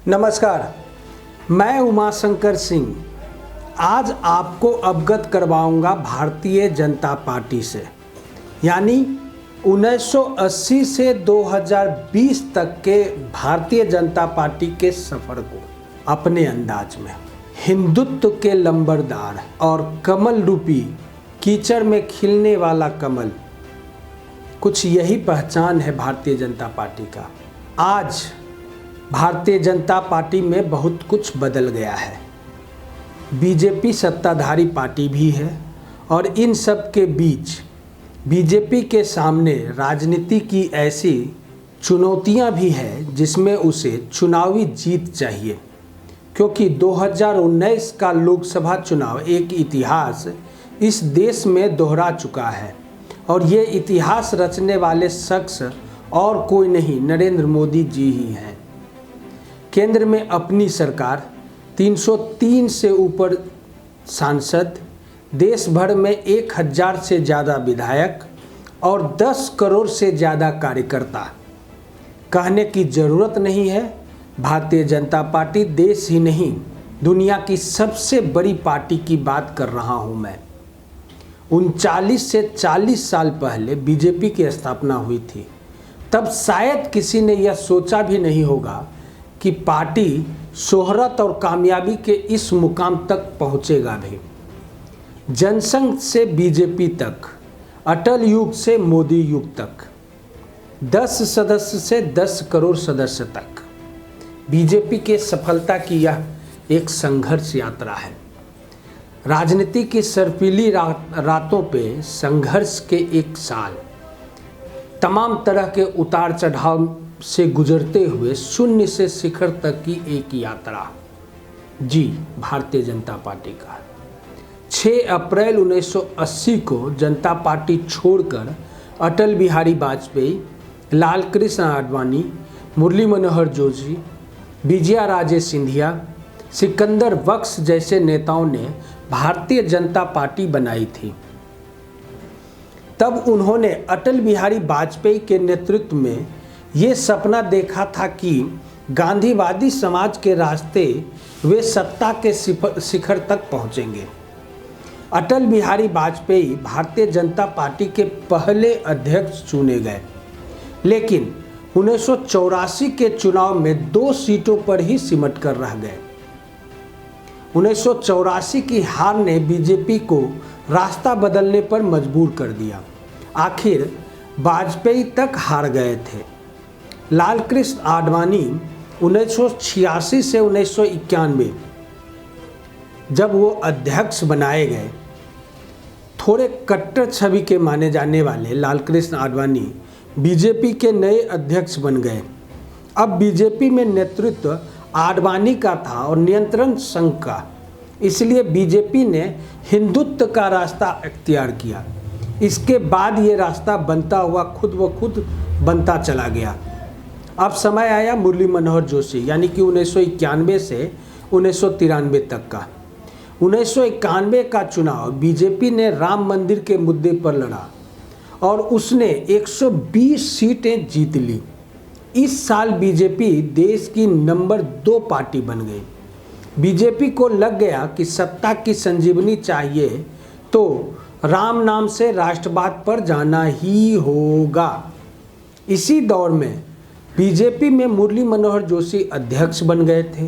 नमस्कार, मैं उमाशंकर सिंह आज आपको अवगत करवाऊंगा भारतीय जनता पार्टी से, यानी 1980 से 2020 तक के भारतीय जनता पार्टी के सफ़र को अपने अंदाज में। हिंदुत्व के लंबरदार और कमल रूपी कीचड़ में खिलने वाला कमल, कुछ यही पहचान है भारतीय जनता पार्टी का। आज भारतीय जनता पार्टी में बहुत कुछ बदल गया है। बीजेपी सत्ताधारी पार्टी भी है और इन सब के बीच बीजेपी के सामने राजनीति की ऐसी चुनौतियां भी हैं जिसमें उसे चुनावी जीत चाहिए, क्योंकि 2019 का लोकसभा चुनाव एक इतिहास इस देश में दोहरा चुका है और ये इतिहास रचने वाले शख्स और कोई नहीं, नरेंद्र मोदी जी ही हैं। केंद्र में अपनी सरकार, 303 से ऊपर सांसद, देश भर में 1000 से ज़्यादा विधायक और 10 करोड़ से ज़्यादा कार्यकर्ता। कहने की ज़रूरत नहीं है, भारतीय जनता पार्टी देश ही नहीं दुनिया की सबसे बड़ी पार्टी की बात कर रहा हूँ मैं। 39 से 40 साल पहले बीजेपी की स्थापना हुई थी। तब शायद किसी ने यह सोचा भी नहीं होगा कि पार्टी शोहरत और कामयाबी के इस मुकाम तक पहुंचेगा भी। जनसंघ से बीजेपी तक, अटल युग से मोदी युग तक, 10 सदस्य से 10 करोड़ सदस्य तक, बीजेपी के सफलता की यह एक संघर्ष यात्रा है। राजनीति की सर्पीली रातों पे संघर्ष के एक साल, तमाम तरह के उतार चढ़ाव से गुजरते हुए शून्य से शिखर तक की एक यात्रा। जी, भारतीय जनता पार्टी का 6 अप्रैल 1980 को जनता पार्टी छोड़कर अटल बिहारी वाजपेयी, लाल कृष्ण आडवाणी, मुरली मनोहर जोशी, विजया राजे सिंधिया, सिकंदर बख्श जैसे नेताओं ने भारतीय जनता पार्टी बनाई थी। तब उन्होंने अटल बिहारी वाजपेयी के नेतृत्व में ये सपना देखा था कि गांधीवादी समाज के रास्ते वे सत्ता के शिखर तक पहुंचेंगे। अटल बिहारी वाजपेयी भारतीय जनता पार्टी के पहले अध्यक्ष चुने गए, लेकिन 1984 के चुनाव में 2 सीटों पर ही सिमट कर रह गए। 1984 की हार ने बीजेपी को रास्ता बदलने पर मजबूर कर दिया। आखिर वाजपेयी तक हार गए थे। लाल कृष्ण आडवाणी 1986 से 1991 जब वो अध्यक्ष बनाए गए, थोड़े कट्टर छवि के माने जाने वाले लाल कृष्ण आडवाणी बीजेपी के नए अध्यक्ष बन गए। अब बीजेपी में नेतृत्व आडवाणी का था और नियंत्रण संघ का, इसलिए बीजेपी ने हिंदुत्व का रास्ता इख्तियार किया। इसके बाद ये रास्ता बनता हुआ खुद ब खुद बनता चला गया। अब समय आया मुरली मनोहर जोशी, यानी कि 1991 से 1993 तक का। 1991 का चुनाव बीजेपी ने राम मंदिर के मुद्दे पर लड़ा और उसने 120 सीटें जीत ली। इस साल बीजेपी देश की नंबर 2 पार्टी बन गई। बीजेपी को लग गया कि सत्ता की संजीवनी चाहिए तो राम नाम से राष्ट्रवाद पर जाना ही होगा। इसी दौर में बीजेपी में मुरली मनोहर जोशी अध्यक्ष बन गए थे।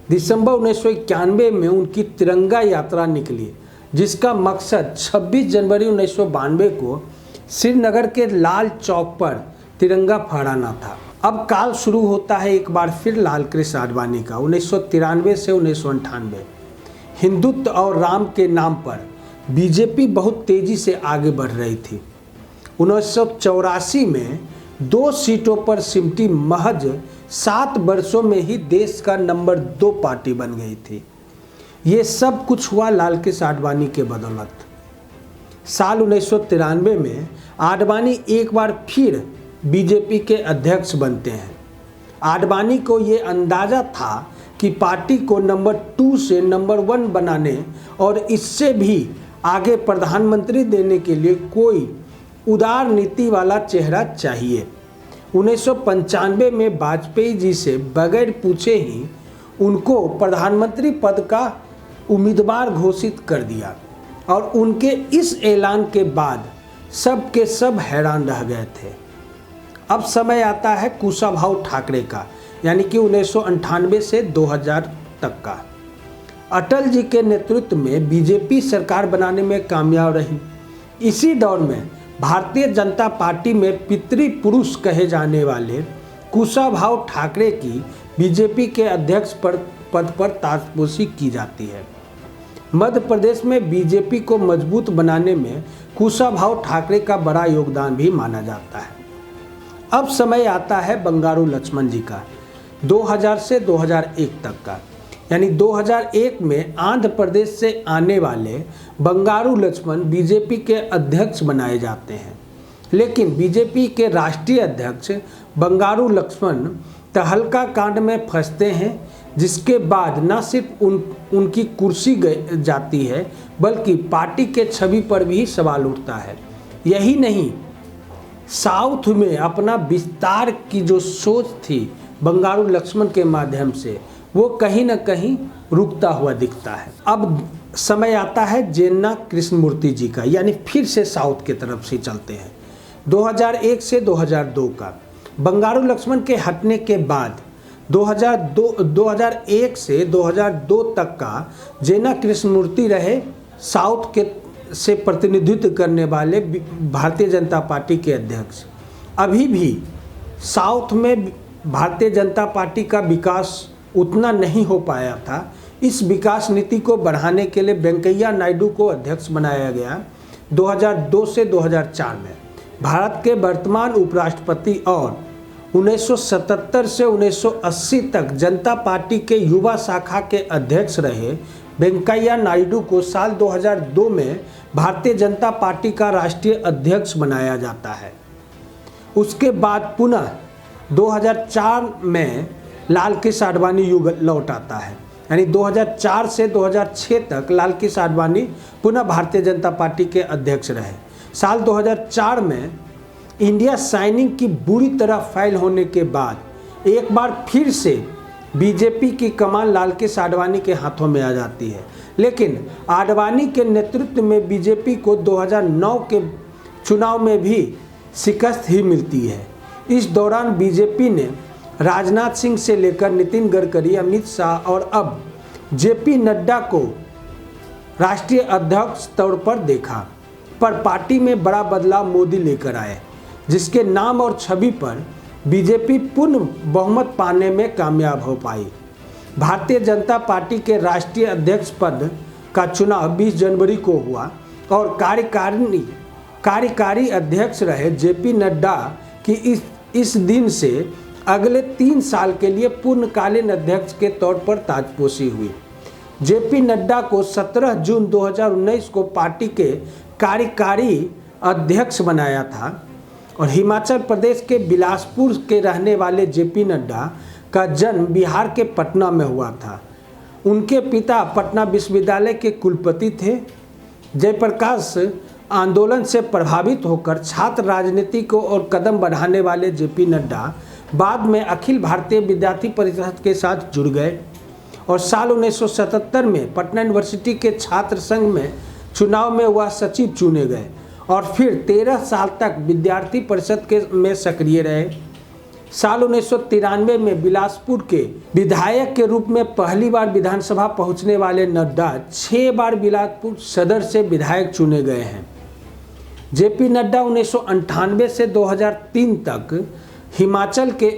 दिसंबर 1991 में उनकी तिरंगा यात्रा निकली, जिसका मकसद 26 जनवरी 1992 को श्रीनगर के लाल चौक पर तिरंगा फहराना था। अब काल शुरू होता है एक बार फिर लाल कृष्ण आडवाणी का। 1993 से 1998 हिंदुत्व और राम के नाम पर बीजेपी बहुत तेजी से आगे बढ़ रही थी। 1984 में 2 सीटों पर सिमटी महज 7 वर्षों में ही देश का नंबर 2 पार्टी बन गई थी। ये सब कुछ हुआ लाल कृष्ण आडवाणी के बदौलत। साल 1993 में आडवाणी एक बार फिर बीजेपी के अध्यक्ष बनते हैं। आडवाणी को ये अंदाज़ा था कि पार्टी को नंबर 2 से नंबर 1 बनाने और इससे भी आगे प्रधानमंत्री देने के लिए कोई उदार नीति वाला चेहरा चाहिए। 1995 में वाजपेयी जी से बगैर पूछे ही उनको प्रधानमंत्री पद का उम्मीदवार घोषित कर दिया और उनके इस ऐलान के बाद सब के सब हैरान रह गए थे। अब समय आता है कुशाभाऊ ठाकरे का, यानी कि 1998 से 2000 तक का। अटल जी के नेतृत्व में बीजेपी सरकार बनाने में कामयाब रही। इसी दौर में भारतीय जनता पार्टी में पितृपुरुष कहे जाने वाले कुशाभाऊ ठाकरे की बीजेपी के अध्यक्ष पद पर ताजपोशी की जाती है। मध्य प्रदेश में बीजेपी को मजबूत बनाने में कुशाभाऊ ठाकरे का बड़ा योगदान भी माना जाता है। अब समय आता है बंगारू लक्ष्मण जी का, 2000 से 2001 तक का। यानी 2001 में आंध्र प्रदेश से आने वाले बंगारू लक्ष्मण बीजेपी के अध्यक्ष बनाए जाते हैं। लेकिन बीजेपी के राष्ट्रीय अध्यक्ष बंगारू लक्ष्मण तहलका कांड में फंसते हैं, जिसके बाद न सिर्फ उनकी कुर्सी जाती है बल्कि पार्टी के छवि पर भी सवाल उठता है। यही नहीं, साउथ में अपना विस्तार की जो सोच थी बंगारू लक्ष्मण के माध्यम से, वो कहीं न कहीं रुकता हुआ दिखता है। अब समय आता है जेन्ना कृष्णमूर्ति जी का, यानी फिर से साउथ की तरफ से चलते हैं। 2001 से 2002 का। बंगारू लक्ष्मण के हटने के बाद 2001 से 2002 तक का जेन्ना कृष्णमूर्ति रहे साउथ के से प्रतिनिधित्व करने वाले भारतीय जनता पार्टी के अध्यक्ष। अभी भी साउथ में भारतीय जनता पार्टी का विकास उतना नहीं हो पाया था। इस विकास नीति को बढ़ाने के लिए वेंकैया नायडू को अध्यक्ष बनाया गया 2002 से 2004 में। भारत के वर्तमान उपराष्ट्रपति और 1977 से 1980 तक जनता पार्टी के युवा शाखा के अध्यक्ष रहे वेंकैया नायडू को साल 2002 में भारतीय जनता पार्टी का राष्ट्रीय अध्यक्ष बनाया जाता है। उसके बाद पुनः 2004 में लाल कृष्ण आडवाणी युग लौट आता है। यानी 2004 से 2006 तक लाल कृष्ण आडवाणी पुनः भारतीय जनता पार्टी के अध्यक्ष रहे। साल 2004 में इंडिया शाइनिंग की बुरी तरह फैल होने के बाद एक बार फिर से बीजेपी की कमान लाल कृष्ण आडवाणी के हाथों में आ जाती है। लेकिन आडवाणी के नेतृत्व में बीजेपी को 2009 के चुनाव में भी शिकस्त ही मिलती है। इस दौरान बीजेपी ने राजनाथ सिंह से लेकर नितिन गडकरी, अमित शाह और अब जेपी नड्डा को राष्ट्रीय अध्यक्ष तौर पर देखा, पर पार्टी में बड़ा बदलाव मोदी लेकर आए, जिसके नाम और छवि पर बीजेपी पूर्ण बहुमत पाने में कामयाब हो पाई। भारतीय जनता पार्टी के राष्ट्रीय अध्यक्ष पद का चुनाव 20 जनवरी को हुआ और कार्यकारी अध्यक्ष रहे जेपी नड्डा की इस दिन से अगले 3 साल के लिए पूर्णकालीन अध्यक्ष के तौर पर ताजपोशी हुई। जेपी नड्डा को 17 जून 2019 को पार्टी के कार्यकारी अध्यक्ष बनाया था और हिमाचल प्रदेश के बिलासपुर के रहने वाले जेपी नड्डा का जन्म बिहार के पटना में हुआ था। उनके पिता पटना विश्वविद्यालय के कुलपति थे। जयप्रकाश आंदोलन से प्रभावित होकर छात्र राजनीति को और कदम बढ़ाने वाले जेपी नड्डा बाद में अखिल भारतीय विद्यार्थी परिषद के साथ जुड़ गए और साल 1977 में पटना यूनिवर्सिटी के छात्र संघ में चुनाव में वह सचिव चुने गए और फिर 13 साल तक विद्यार्थी परिषद में सक्रिय रहे। साल 1993 में बिलासपुर के विधायक के रूप में पहली बार विधानसभा पहुंचने वाले नड्डा 6 बार बिलासपुर सदर से विधायक चुने गए हैं। जेपी नड्डा 1998 से 2003 तक हिमाचल के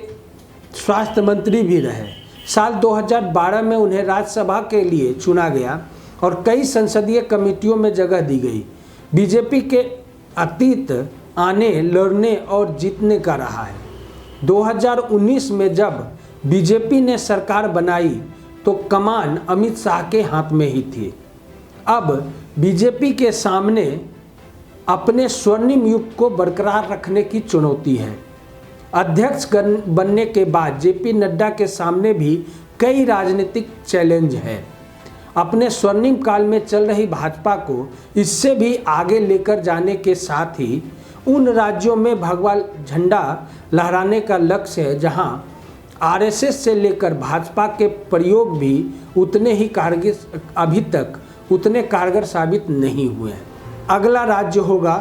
स्वास्थ्य मंत्री भी रहे। साल 2012 में उन्हें राज्यसभा के लिए चुना गया और कई संसदीय कमेटियों में जगह दी गई। बीजेपी के अतीत आने, लड़ने और जीतने का रहा है। 2019 में जब बीजेपी ने सरकार बनाई तो कमान अमित शाह के हाथ में ही थी। अब बीजेपी के सामने अपने स्वर्णिम युग को बरकरार रखने की चुनौती है। अध्यक्ष बनने के बाद जेपी नड्डा के सामने भी कई राजनीतिक चैलेंज है। अपने स्वर्णिम काल में चल रही भाजपा को इससे भी आगे लेकर जाने के साथ ही उन राज्यों में भगवा झंडा लहराने का लक्ष्य है, जहां आरएसएस से लेकर भाजपा के प्रयोग भी उतने ही कारगर अभी तक उतने कारगर साबित नहीं हुए हैं। अगला राज्य होगा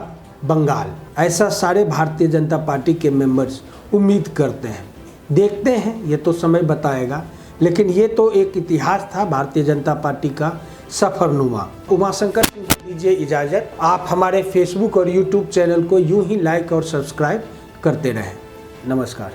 बंगाल, ऐसा सारे भारतीय जनता पार्टी के मेंबर्स उम्मीद करते हैं। देखते हैं, ये तो समय बताएगा, लेकिन ये तो एक इतिहास था भारतीय जनता पार्टी का सफरनुमा। उमाशंकर सिंह को दीजिए इजाज़त। आप हमारे फेसबुक और यूट्यूब चैनल को यूं ही लाइक और सब्सक्राइब करते रहें। नमस्कार।